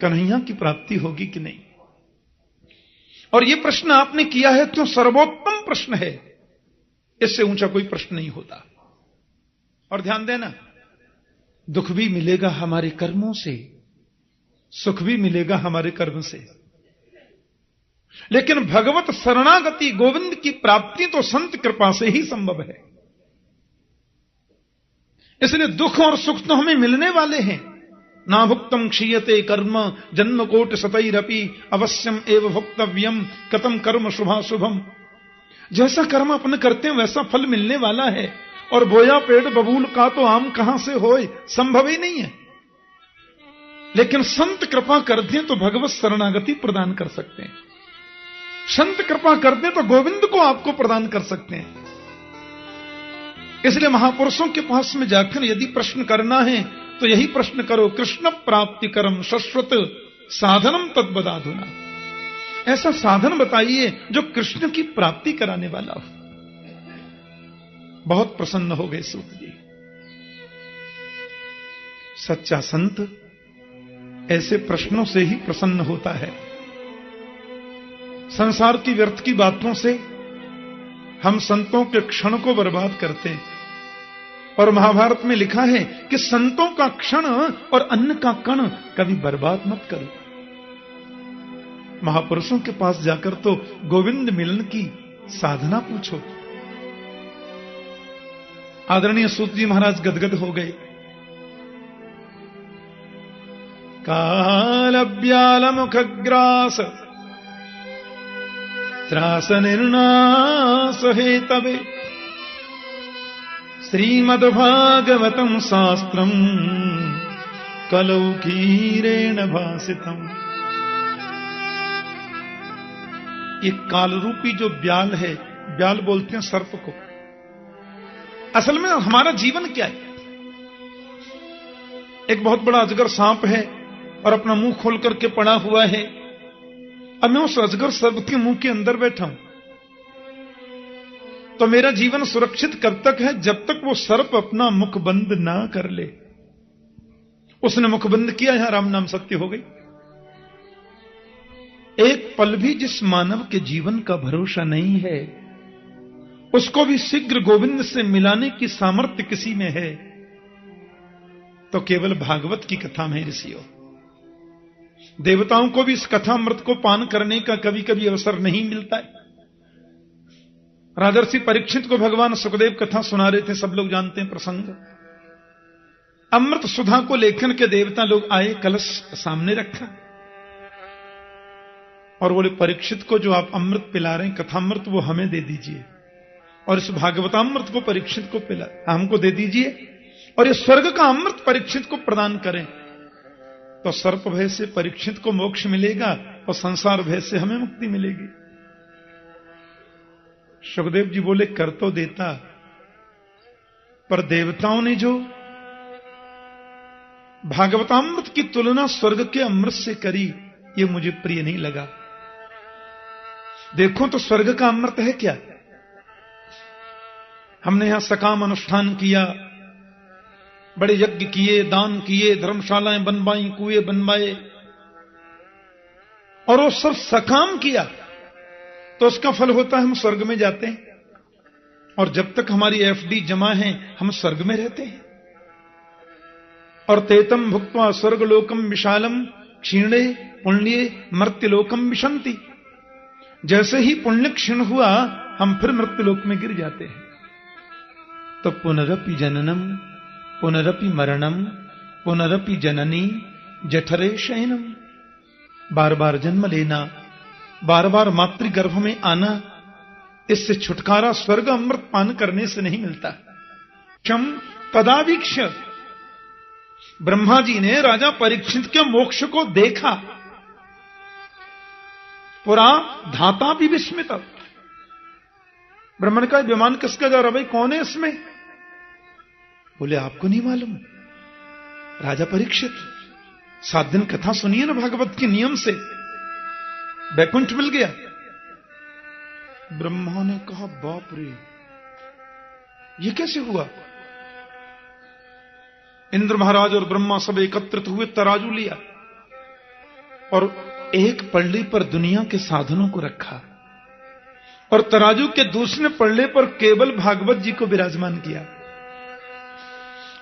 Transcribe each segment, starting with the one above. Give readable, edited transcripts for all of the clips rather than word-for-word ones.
कन्हैया की प्राप्ति होगी कि नहीं। और यह प्रश्न आपने किया है तो सर्वोत्तम प्रश्न है, इससे ऊंचा कोई प्रश्न नहीं होता। और ध्यान देना, दुख भी मिलेगा हमारे कर्मों से, सुख भी मिलेगा हमारे कर्म से, लेकिन भगवत शरणागति गोविंद की प्राप्ति तो संत कृपा से ही संभव है। इसलिए दुख और सुख तो हमें मिलने वाले हैं। ना भुक्तम क्षीयते कर्म जन्म कोटि शतैरपि अवश्यम एव भुक्तव्यम कतम कर्म शुभाशुभम। जैसा कर्म अपन करते हैं वैसा फल मिलने वाला है, और बोया पेड़ बबूल का तो आम कहां से होए, संभव ही नहीं है। लेकिन संत कृपा कर दें तो भगवत शरणागति प्रदान कर सकते हैं, संत कृपा कर दें तो गोविंद को आपको प्रदान कर सकते हैं। इसलिए महापुरुषों के पास में जाकर यदि प्रश्न करना है तो यही प्रश्न करो, कृष्ण प्राप्ति करम शाश्वत साधनम तद्बदाधुना। ऐसा साधन बताइए जो कृष्ण की प्राप्ति कराने वाला हो। बहुत प्रसन्न हो गए सूत जी। सच्चा संत ऐसे प्रश्नों से ही प्रसन्न होता है। संसार की व्यर्थ की बातों से हम संतों के क्षण को बर्बाद करते हैं, और महाभारत में लिखा है कि संतों का क्षण और अन्न का कण कभी बर्बाद मत करो। महापुरुषों के पास जाकर तो गोविंद मिलन की साधना पूछो। आदरणीय सूत जी महाराज गदगद हो गए। कालव्याल मुखग्रास त्रास निर्नास हेतवे श्रीमद्भागवतम शास्त्रम कलौ क्षीरेण भासितम। ये कालरूपी जो ब्याल है, ब्याल बोलते हैं सर्प को, असल में हमारा जीवन क्या है? एक बहुत बड़ा अजगर सांप है और अपना मुंह खोल करके पड़ा हुआ है। अब मैं उस अजगर सर्प के मुंह के अंदर बैठा हूं, तो मेरा जीवन सुरक्षित कब तक है? जब तक वो सर्प अपना मुख बंद ना कर ले। उसने मुख बंद किया, यहां राम नाम सत्य हो गई। एक पल भी जिस मानव के जीवन का भरोसा नहीं है, उसको भी शीघ्र गोविंद से मिलाने की सामर्थ्य किसी में है तो केवल भागवत की कथा में ऋषियों। देवताओं को भी इस कथामृत को पान करने का कभी कभी अवसर नहीं मिलता है। राजर्षि परीक्षित को भगवान सुखदेव कथा सुना रहे थे, सब लोग जानते हैं प्रसंग। अमृत सुधा को लेखन के देवता लोग आए, कलश सामने रखा और बोले परीक्षित को जो आप अमृत पिला रहे हैं कथामृत, वो हमें दे दीजिए, और इस भागवतामृत को परीक्षित को पिला हमको दे दीजिए, और ये स्वर्ग का अमृत परीक्षित को प्रदान करें, तो सर्प भय से परीक्षित को मोक्ष मिलेगा और संसार भय से हमें मुक्ति मिलेगी। सुखदेव जी बोले कर तो देता, पर देवताओं ने जो भागवतामृत की तुलना स्वर्ग के अमृत से करी, ये मुझे प्रिय नहीं लगा। देखो तो स्वर्ग का अमृत है क्या? हमने यहां सकाम अनुष्ठान किया, बड़े यज्ञ किए, दान किए, धर्मशालाएं बनवाई, कुएं बनवाए, और वो सब सकाम किया तो उसका फल होता है हम स्वर्ग में जाते हैं, और जब तक हमारी एफडी जमा है हम स्वर्ग में रहते हैं। और तेतम भुक्त्वा स्वर्गलोकम विशालम क्षीणे पुण्ये मर्त्यलोकम विशंति। जैसे ही पुण्य क्षीण हुआ हम फिर मृत्युलोक में गिर जाते हैं। तो पुनरपि जननम पुनरपि मरणम पुनरपि जननी जठरे शयनम। बार बार जन्म लेना, बार बार मातृगर्भ में आना, इससे छुटकारा स्वर्ग अमृत पान करने से नहीं मिलता। क्षम तदावीक्ष, ब्रह्मा जी ने राजा परीक्षित के मोक्ष को देखा, पुरा धाता भी विस्मित। ब्राह्मण का विमान किसका जा रहा, भाई कौन है इसमें? बोले आपको नहीं मालूम? राजा परीक्षित 7 दिन कथा सुनिए ना भागवत के नियम से, बैकुंठ मिल गया। ब्रह्मा ने कहा बाप रे, ये कैसे हुआ? इंद्र महाराज और ब्रह्मा सब एकत्रित हुए, तराजू लिया और एक पल्ली पर दुनिया के साधनों को रखा और तराजू के दूसरे पल्ले पर केवल भागवत जी को विराजमान किया।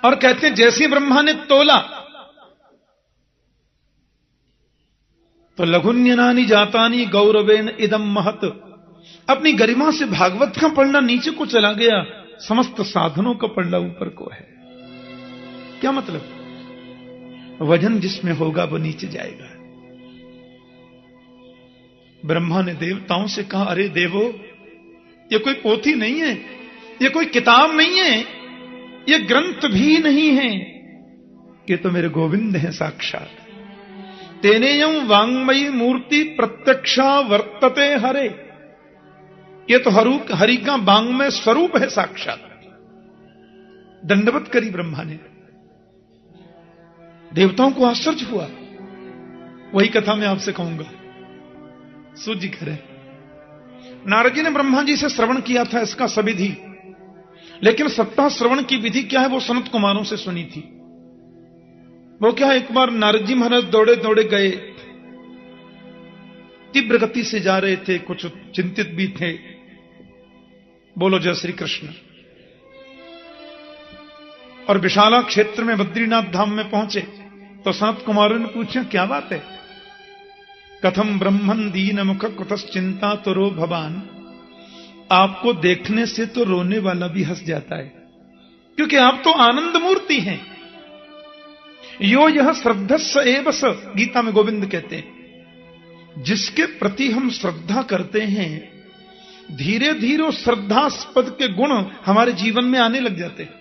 और कहते हैं जैसे ब्रह्मा ने तोला तो लघुन्यनानि जातानि गौरवेन इदम महत, अपनी गरिमा से भागवत का पढ़ना नीचे को चला गया, समस्त साधनों का पढ़ना ऊपर को है। क्या मतलब? वजन जिसमें होगा वो नीचे जाएगा। ब्रह्मा ने देवताओं से कहा, अरे देवो, ये कोई पोथी नहीं है, ये कोई किताब नहीं है, ये ग्रंथ भी नहीं है, ये तो मेरे गोविंद हैं साक्षात। तेनेयं वांग्मयी मूर्ति प्रत्यक्षा वर्तते हरे, ये तो हरि का वांग्मय स्वरूप है साक्षात। दंडवत करी ब्रह्मा ने। देवताओं को आश्चर्य हुआ। वही कथा मैं आपसे कहूंगा। सूत जी कह रहे, नारद जी ने ब्रह्मा जी से श्रवण किया था इसका सविधि, लेकिन सप्ताह श्रवण की विधि क्या है वो सनत कुमारों से सुनी थी। वो क्या है, एक बार नारद जी महाराज दौड़े दौड़े गए, तीव्र गति से जा रहे थे, कुछ चिंतित भी थे। बोलो जय श्री कृष्ण। और विशाला क्षेत्र में बद्रीनाथ धाम में पहुंचे तो सनत कुमारों ने पूछा, क्या बात है? कथम ब्रह्मन दीन मुख कुतश्चिंता तुरो भवान, आपको देखने से तो रोने वाला भी हंस जाता है, क्योंकि आप तो आनंद मूर्ति हैं। यो यह श्रद्धस्स एव स, गीता में गोविंद कहते हैं, जिसके प्रति हम श्रद्धा करते हैं धीरे धीरे श्रद्धास्पद के गुण हमारे जीवन में आने लग जाते हैं।